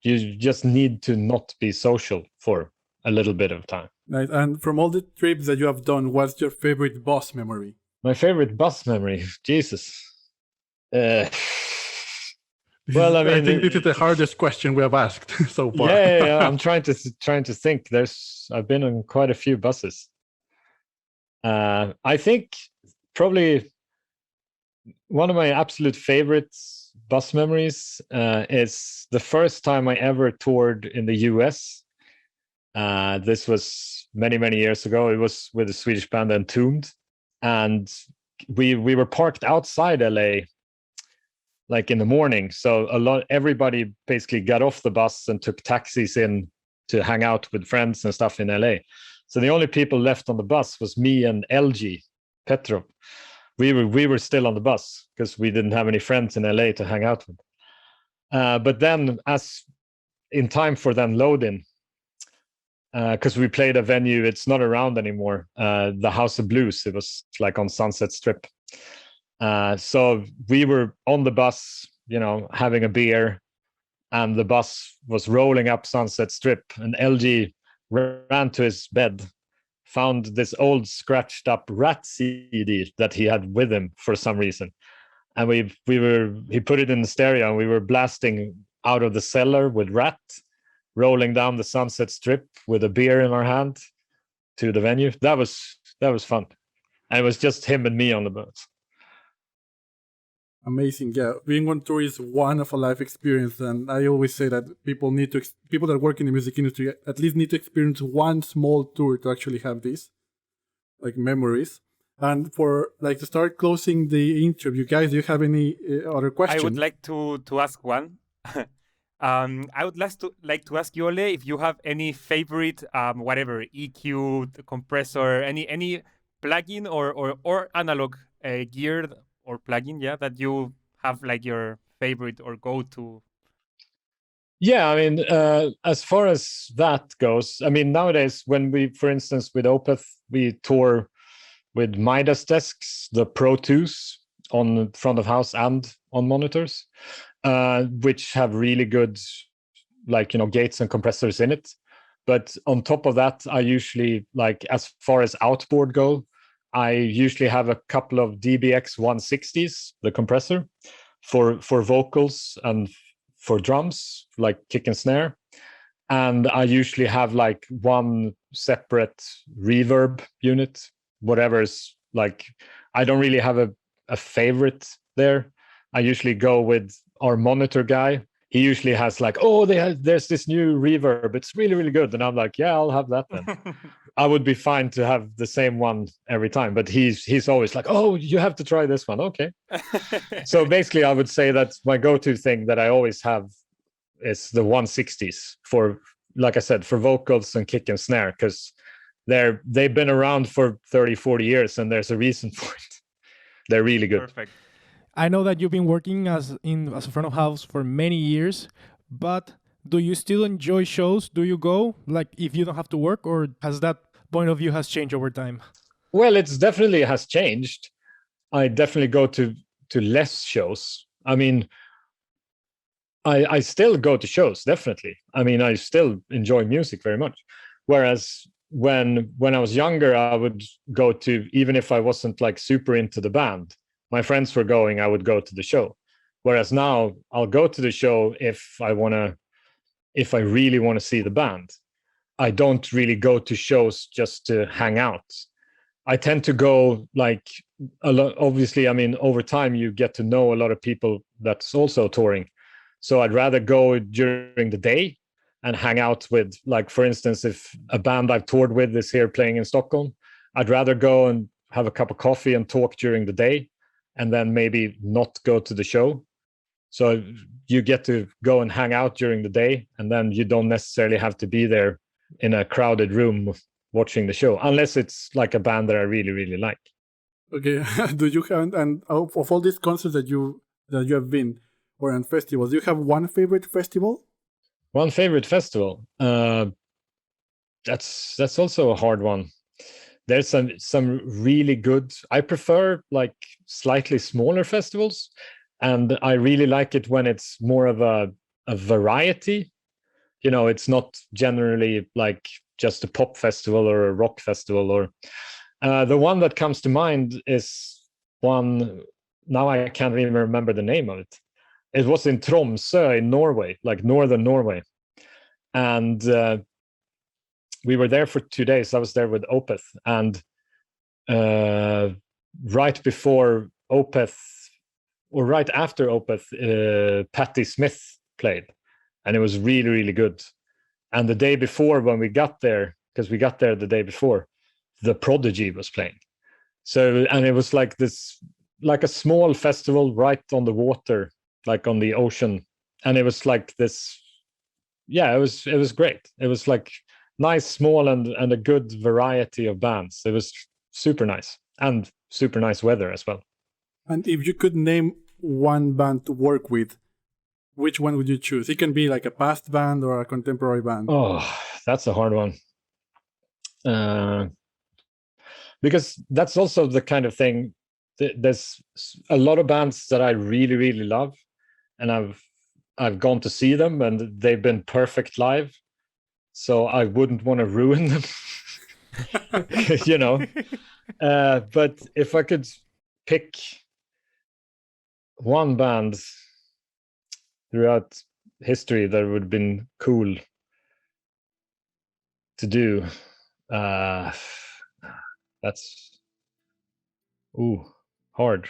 you just need to not be social for a little bit of time. Nice. And from all the trips that you have done, what's your favorite bus memory? My favorite bus memory, Jesus. Well, I mean, I think this is the hardest question we have asked so far. Yeah. I'm trying to think. I've been on quite a few buses. I think probably one of my absolute favorites bus memories is the first time I ever toured in the US. This was many, many years ago. It was with the Swedish band Entombed, and we were parked outside LA like in the morning. So everybody basically got off the bus and took taxis in to hang out with friends and stuff in LA. So the only people left on the bus was me and LG Petrov. We were still on the bus because we didn't have any friends in LA to hang out with. But then, as in time for then load-in, because we played a venue, it's not around anymore, the House of Blues. It was like on Sunset Strip. So we were on the bus, having a beer, and the bus was rolling up Sunset Strip, and LG ran to his bed, found this old scratched up Rat CD that he had with him for some reason. And he put it in the stereo, and we were blasting Out of the Cellar with Rat, rolling down the Sunset Strip with a beer in our hand to the venue. That was fun. And it was just him and me on the bus. Amazing. Yeah, being on tour is one of a life experience, and I always say that people that work in the music industry at least need to experience one small tour to actually have these like memories. And for like to start closing the interview, guys, do you have any other questions? I would like to ask one. I would like to ask you, Ole, if you have any favorite, whatever, EQ, compressor, any plugin or analog gear or plugin, yeah, that you have like your favorite or go-to. Yeah, I mean, as far as that goes, I mean, nowadays when we, for instance, with Opeth, we tour with Midas desks, the Pro 2s on front of house and on monitors, which have really good, like, gates and compressors in it. But on top of that, I usually, like, as far as outboard go, I usually have a couple of DBX 160s, the compressor, for vocals and for drums, like kick and snare. And I usually have like one separate reverb unit, whatever's like, I don't really have a favorite there. I usually go with our monitor guy. He usually has like, there's this new reverb. It's really, really good. And I'm like, yeah, I'll have that then. I would be fine to have the same one every time. But he's always like, oh, you have to try this one. Okay. So basically, I would say that my go-to thing that I always have is the 160s for, like I said, for vocals and kick and snare, because they've been around for 30, 40 years and there's a reason for it. They're really good. Perfect. I know that you've been working as a front of house for many years, but do you still enjoy shows? Do you go, like, if you don't have to work, or has that point of view has changed over time? Well, it's definitely has changed. I definitely go to less shows. I mean, I still go to shows, definitely. I mean, I still enjoy music very much. Whereas when I was younger, I would go to, even if I wasn't like super into the band, my friends were going, I would go to the show. Whereas now I'll go to the show if I really want to see the band. I don't really go to shows just to hang out. I tend to go like a lot. Obviously, I mean, over time you get to know a lot of people that's also touring. So I'd rather go during the day and hang out with, like, for instance, if a band I've toured with is here playing in Stockholm, I'd rather go and have a cup of coffee and talk during the day, and then maybe not go to the show. So you get to go and hang out during the day, and then you don't necessarily have to be there in a crowded room watching the show, unless it's like a band that I really, really like. Okay, do you have, and of all these concerts that you have been, or on festivals, do you have one favorite festival? One favorite festival? That's also a hard one. There's some really good. I prefer like slightly smaller festivals, and I really like it when it's more of a variety. It's not generally like just a pop festival or a rock festival. Or the one that comes to mind is one. Now I can't even remember the name of it. It was in Tromsø in Norway, like northern Norway, and we were there for 2 days. I was there with Opeth, and right before Opeth, or right after Opeth, Patti Smith played, and it was really, really good. And the day before, when we got there, because we got there the day before, The Prodigy was playing. So, and it was like this, like a small festival right on the water, like on the ocean, and it was like this. Yeah, it was great. It was like nice, small, and a good variety of bands. It was super nice, and super nice weather as well. And if you could name one band to work with, which one would you choose? It can be like a past band or a contemporary band. Oh, that's a hard one. Because that's also the kind of thing. There's a lot of bands that I really, really love, and I've gone to see them, and they've been perfect live. So I wouldn't want to ruin them, But if I could pick one band throughout history that would have been cool to do, that's hard.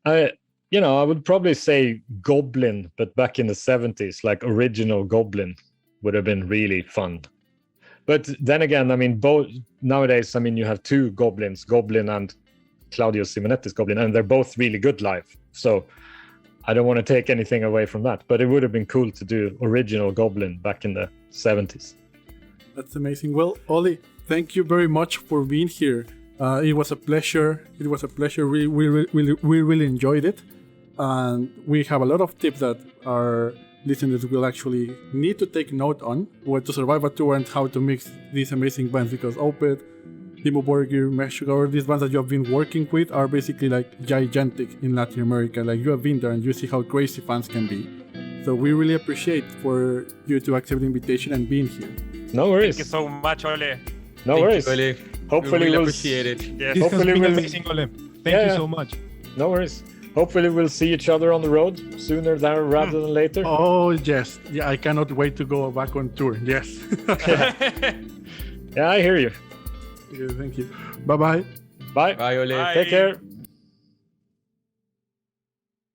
I would probably say Goblin, but back in the 70s, like original Goblin would have been really fun. But then again, I mean, both nowadays, I mean, you have two Goblins, Goblin and Claudio Simonetti's Goblin, and they're both really good live. So I don't want to take anything away from that, but it would have been cool to do original Goblin back in the 70s. That's amazing. Well, Olle, thank you very much for being here. It was a pleasure. We really enjoyed it. And we have a lot of tips that our listeners will actually need to take note on, where to survive a tour and how to mix these amazing bands, because Opeth, Dimmu Borgir, Meshuggah, these bands that you have been working with are basically like gigantic in Latin America. Like, you have been there and you see how crazy fans can be. So we really appreciate for you to accept the invitation and being here. No worries. Thank you so much, Olle. No Thank worries. you, Olle. Hopefully we we'll appreciate it. Yes. This has Hopefully been we'll- amazing, Olle. Thank you so much. No worries. Hopefully we'll see each other on the road sooner rather than later. Oh, yes. Yeah, I cannot wait to go back on tour. Yes. Yeah, I hear you. Okay, thank you. Bye-bye. Bye. Bye, Olle. Bye. Take care.